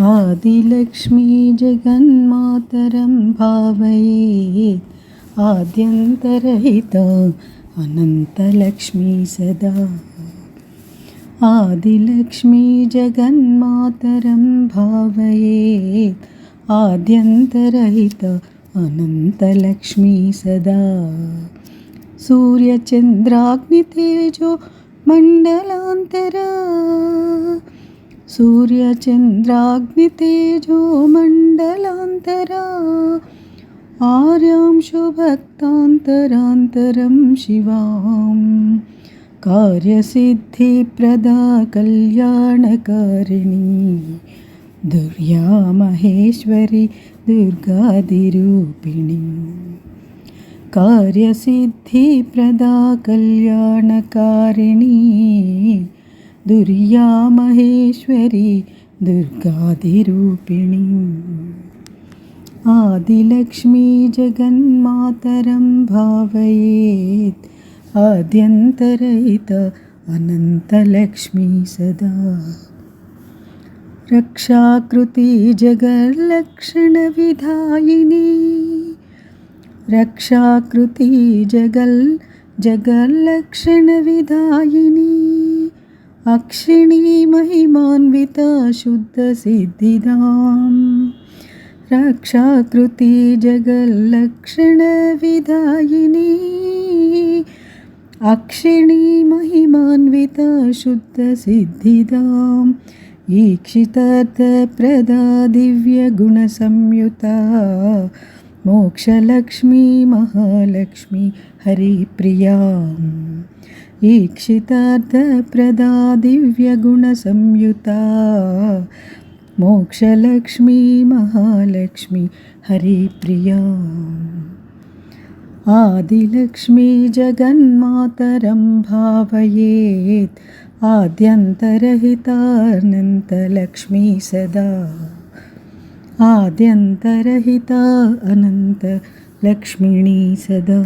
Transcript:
आदिलक्ष्मी जगन्मातरं भावयेत् आद्यन्तरहिता अनन्तलक्ष्मी सदा। आदिलक्ष्मी जगन्मातरं भावयेत् आद्यन्तरहिता अनन्तलक्ष्मी सदा। सूर्यचन्द्राग्नितेजो मण्डलान्तरा सूर्यचन्द्राग्नितेजो मण्डलान्तरा आर्यांशो भक्तान्तरान्तरं शिवां कार्यसिद्धिप्रदा कल्याणकारिणी दुर्या महेश्वरी दुर्गादिरूपिणी। कार्यसिद्धिप्रदा कल्याणकारिणी दुर्या महेश्वरी दुर्गादिरूपिणी। आदिलक्ष्मी जगन्मातरं भावयेत् आद्यन्तरहिता अनन्तलक्ष्मी सदा। रक्षाकृती जगल्लक्षणविधायिनी रक्षाकृती जगल्लक्षणविधायिनी अक्षिणी महिमान्विता शुद्धसिद्धिदां। रक्षाकृती जगल्लक्षणविधायिनी अक्षिणी महिमान्विता शुद्धसिद्धिदां। ईक्षितार्थप्रदा दिव्यगुणसंयुता मोक्षलक्ष्मी महालक्ष्मी हरिप्रिया। ईक्षितार्थप्रदा दिव्यगुणसंयुता मोक्षलक्ष्मी महालक्ष्मी हरिप्रिया। आदिलक्ष्मी जगन्मातरं भावयेत् आद्यन्तरहिता अनन्तलक्ष्मी सदा। आद्यन्तरहिता अनन्तलक्ष्मिणी सदा।